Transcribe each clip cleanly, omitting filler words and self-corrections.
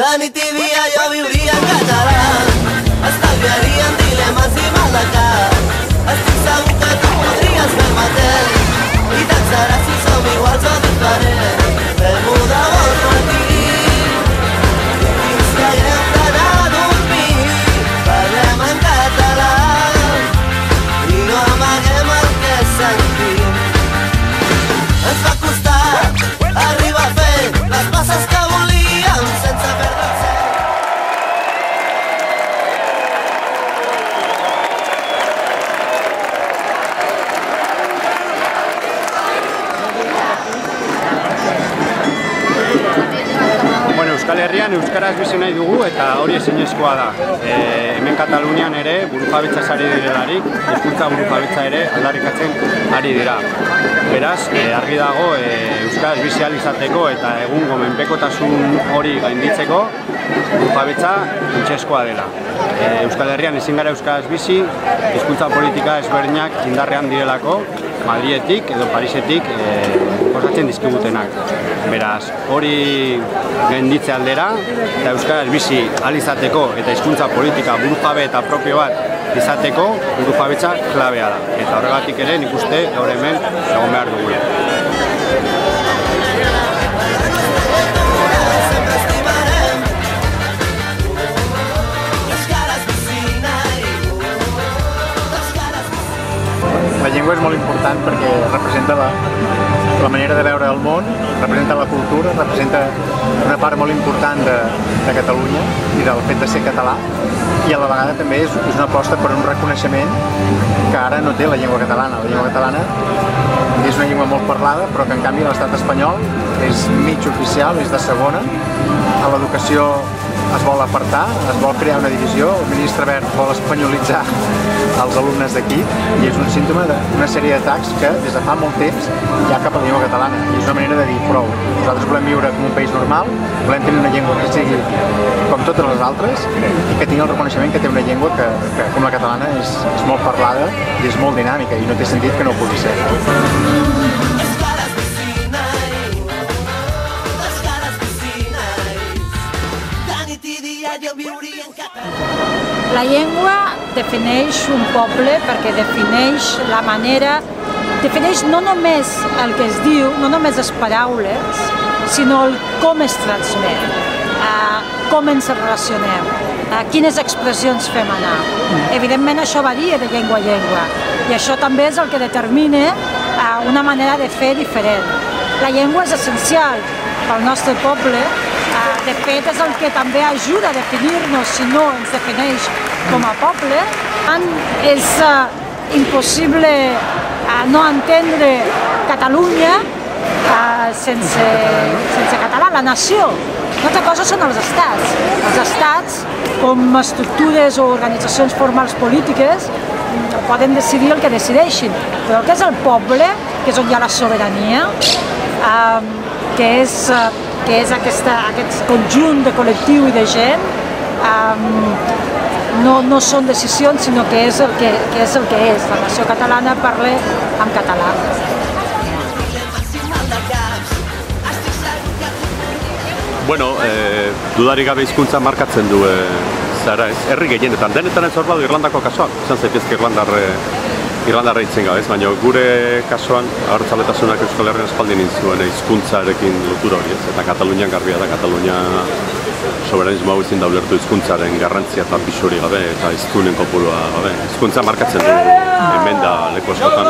De nit i dia jo viuria en català, estalviaria en dilemes i maldecats. Estic segur que tu podries fer el mateix i t'axaràs si som iguals o diferents. Fem-ho de bon matí i fins que haguem d'anar a dormir. Parlem en català i no amaguem el que sentim. Ens va costar arribar a fer les passes que volíem sense perdre el cel. Euskal Herrian euskaraz bizi nahi dugu eta hori ezinezkoa da. Hemen Katalunian ere burujabetza ari direlarik, hizkuntza burujabetza ere aldarrikatzen ari dira. Beraz, argi dago euskaraz bizi ahal izateko eta egungo menpekotasun hori gainditzeko burujabetza funtsezkoa dela. Euskal Herrian ezin gara euskaraz bizi, hizkuntza politika ezberdinak indarrean direlako, Madridetik edo Parisetik osatzen dizkigutenak. Beraz, hori gainditze aldera eta euskaraz bizi ahal izateko eta hizkuntza politika burujabe eta propio bat izateko burujabetza klabea da. Eta horregatik ere nik uste gaur hemen egon behar dugula. La llengua és molt important perquè representa la manera de veure el món, representa la cultura, representa una part molt important de Catalunya i del fet de ser català, i a la vegada també és una aposta per un reconeixement que ara no té la llengua catalana. La llengua catalana és una llengua molt parlada, però que en canvi a l'estat espanyol és mig oficial, és de segona. A l'educació es vol apartar, es vol crear una divisió, el ministre Wert vol espanyolitzar els alumnes d'aquí i és un símptoma d'una sèrie d'atacs que des de fa molt temps hi ha cap a la llengua catalana i és una manera de dir prou. Nosaltres volem viure com un país normal, volem tenir una llengua que sigui com totes les altres i que tingui el reconeixement que té una llengua que com la catalana és molt parlada i és molt dinàmica i no té sentit que no pugui ser. La llengua defineix un poble perquè defineix la manera, defineix no només el que es diu, no només les paraules, sinó el com es transmet, com ens relacionem, quines expressions fem anar. Evidentment això varia de llengua a llengua i això també és el que determina una manera de fer diferent. La llengua és essencial pel nostre poble. De fet, és el que també ajuda a definir-nos, si no ens defineix com a poble. És impossible no entendre Catalunya sense català, la nació. Una altra cosa són els estats. Els estats, com estructures o organitzacions formals polítiques, poden decidir el que decideixin, però el que és el poble, que és on hi ha la sobirania, que és aquest conjunt de col·lectiu i de gent, no són decisions, sinó que és el que és. La nació catalana parla en català. Bueno, dudarik gabe hizkuntza markatzen du zara ez. Herri gehienetan, denetan ez hor badu Irlandako kasuak, izan zaitezke Irlandarra hitzen gabe, baina gure kasuan abertzaletasunak Euskal Herrian espaldin zuen hizkuntzarekin lotura hori ez, eta Katalunian garbia da, Katalunia soberanismo hau ezin da ulertu hizkuntzaren garrantzia eta pisu hori gabe, eta hiztunen kopurua gabe. Hizkuntza markatzen du hemen da leku askotan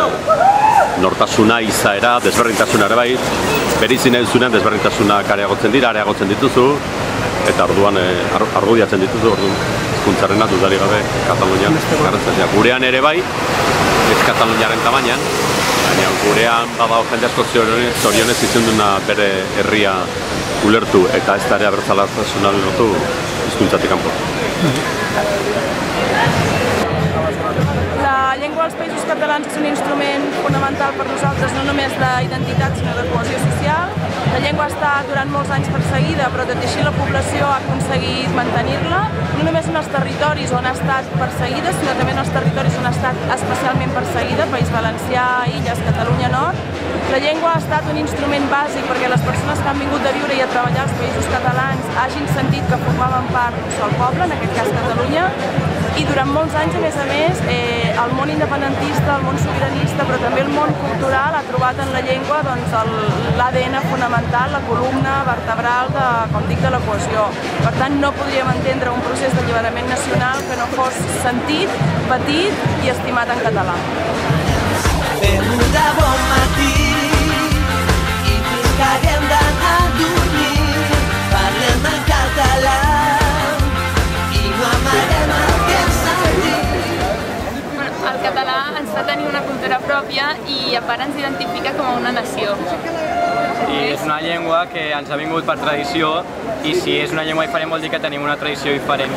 nortasuna, izaera, desberdintasuna ere bai, bereizin nahi duzunean desberdintasunak areagotzen dira, areagotzen dituzu, eta orduan argudiatzen dituzu, orduan hizkuntzarena dudarik gabe Katalunian garrantzia. Gurean ere bai, ez Kataluniaren tamainan, baina gurean badago jende asko zorionez izan duna bere herria ulertu eta ez da ere abertzaletasuna lortu hizkuntzatik kanpo. La llengua als Països Catalans és un instrument fonamental per nosaltres, no només d'identitat, sinó de cohesió social. La llengua ha estat durant molts anys perseguida, però tot i així la població ha aconseguit mantenir-la, no només en els territoris on ha estat perseguida, sinó també en els territoris on ha estat especialment perseguida, País Valencià, Illes, Catalunya Nord. La llengua ha estat un instrument bàsic perquè les persones que han vingut a viure i a treballar als Països Catalans hagin sentit que formaven part d'un sol poble, en aquest cas Catalunya, i durant molts anys, a més, el món independentista, el món sobiranista, però també el món cultural ha trobat en la llengua l'ADN fonamental, la columna vertebral de la cohesió. Per tant, no podríem entendre un procés d'alliberament nacional que no fos sentit, patit i estimat en català. Fem de bon matí i fins que haguem d'anar a dormir, parlem en català i no amaguem el que hem sentit. El català ens fa tenir una cultura pròpia i a part ens identifica com a una nació. I és una llengua que ens ha vingut per tradició i si és una llengua diferent vol dir que tenim una tradició diferent.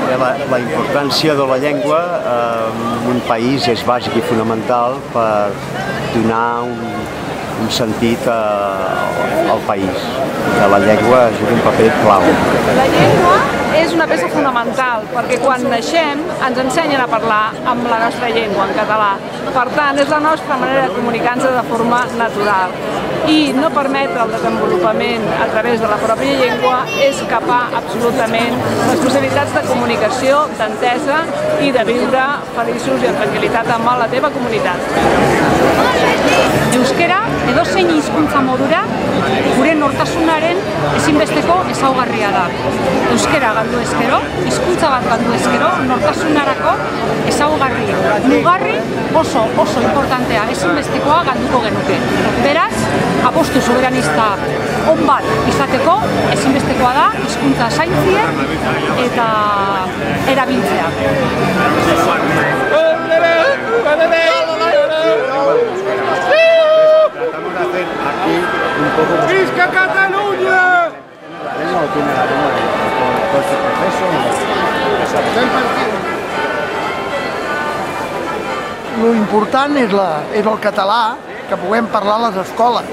La importància de la llengua en un país és bàsic i fonamental per donar un sentit al país. La llengua juga un paper clau. La llengua és una peça fonamental perquè quan naixem ens ensenyen a parlar amb la nostra llengua, en català. Per tant, és la nostra manera de comunicar-nos de forma natural. I no permetre el desenvolupament a través de la pròpia llengua és capar absolutament les possibilitats de comunicació, d'entesa i de viure feliços i en tranquil·litat amb la teva comunitat. Euskara edozein hizkuntza modura gure nortasunaren ezinbesteko ezaugarria da. Euskara galdu ezkero, hizkuntza bat galdu ezkero, nortasunarako ezaugarri mugarri oso importantea, ezinbestekoa galduko genuke. Beraz, apostu soberanista on bat izateko ezinbestekoa da hizkuntza zaintzia eta erabiltzea. ¡Visca Catalunya! Lo important és el català, que puguem parlar a les escoles,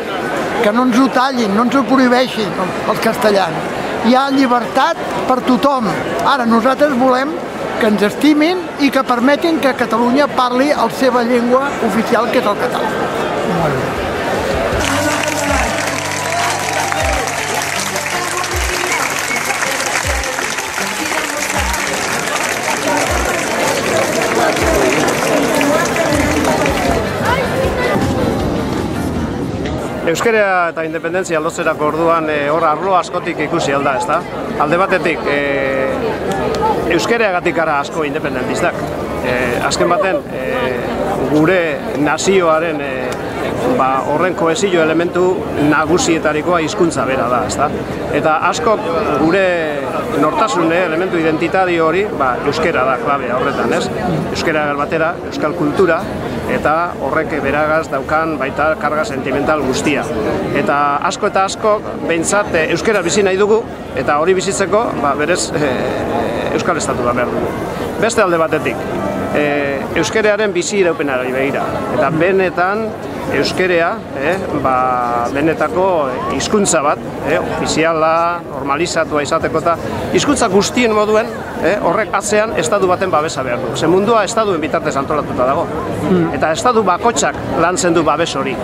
que no ens ho tallin, no ens ho prohibeixin els castellans. Hi ha llibertat per tothom. Ara nosaltres volem que ens estimin i que permetin que Catalunya parli la seva llengua oficial, que és el català. Euskara eta independentzia lortzerako orduan hor arlo askotik ikusi alda, ezta? Alde batetik, euskaraagatik gara asko independentistak. Azken baten, gure nazioaren horren kohesio elementu nagusietarikoa hizkuntza bera da, ezta? Eta asko gure nortasun elementu identitario hori euskara da klabea horretan, ez? Euskara batera, euskal kultura, eta horrek beragaz daukan baita karga sentimental guztia. Eta asko behintzat euskara bizi nahi dugu, eta hori bizitzeko berez euskal estatua behar dugu. Beste alde batetik, euskararen bizi iraupenari begira. Eta benetan euskara benetako hizkuntza bat, ofiziala, normalizatua izateko eta hizkuntza guztien moduen horrek atzean estatu baten babesa behar du. Ze mundua estaduen bitartez antolatuta dago. Eta estatu bakotxak lantzen du babes hori.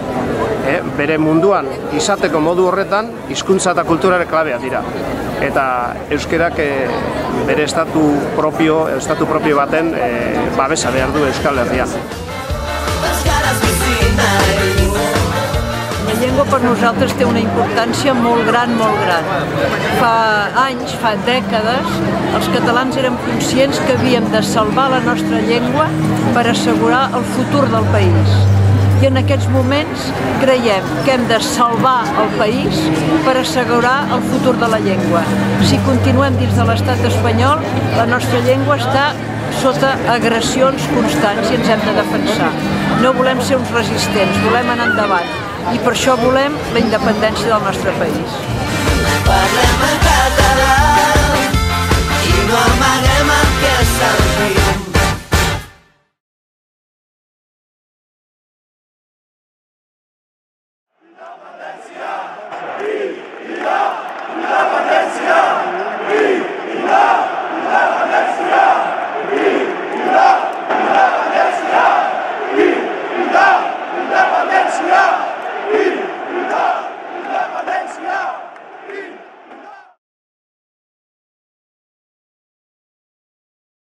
Bere munduan izateko modu horretan hizkuntza eta kulturare klabea dira. Eta euskarak bere estatu propio baten babesa behar du Euskal Herrian. La llengua per nosaltres té una importància molt gran, molt gran. Fa anys, fa dècades, els catalans érem conscients que havíem de salvar la nostra llengua per assegurar el futur del país. I en aquests moments creiem que hem de salvar el país per assegurar el futur de la llengua. Si continuem dins de l'estat espanyol, la nostra llengua està sota agressions constants i ens hem de defensar. No volem ser uns resistents, volem anar endavant. I per això volem la independència del nostre país. Parlem en català i no amaguem el que sentim. Independència! Viva!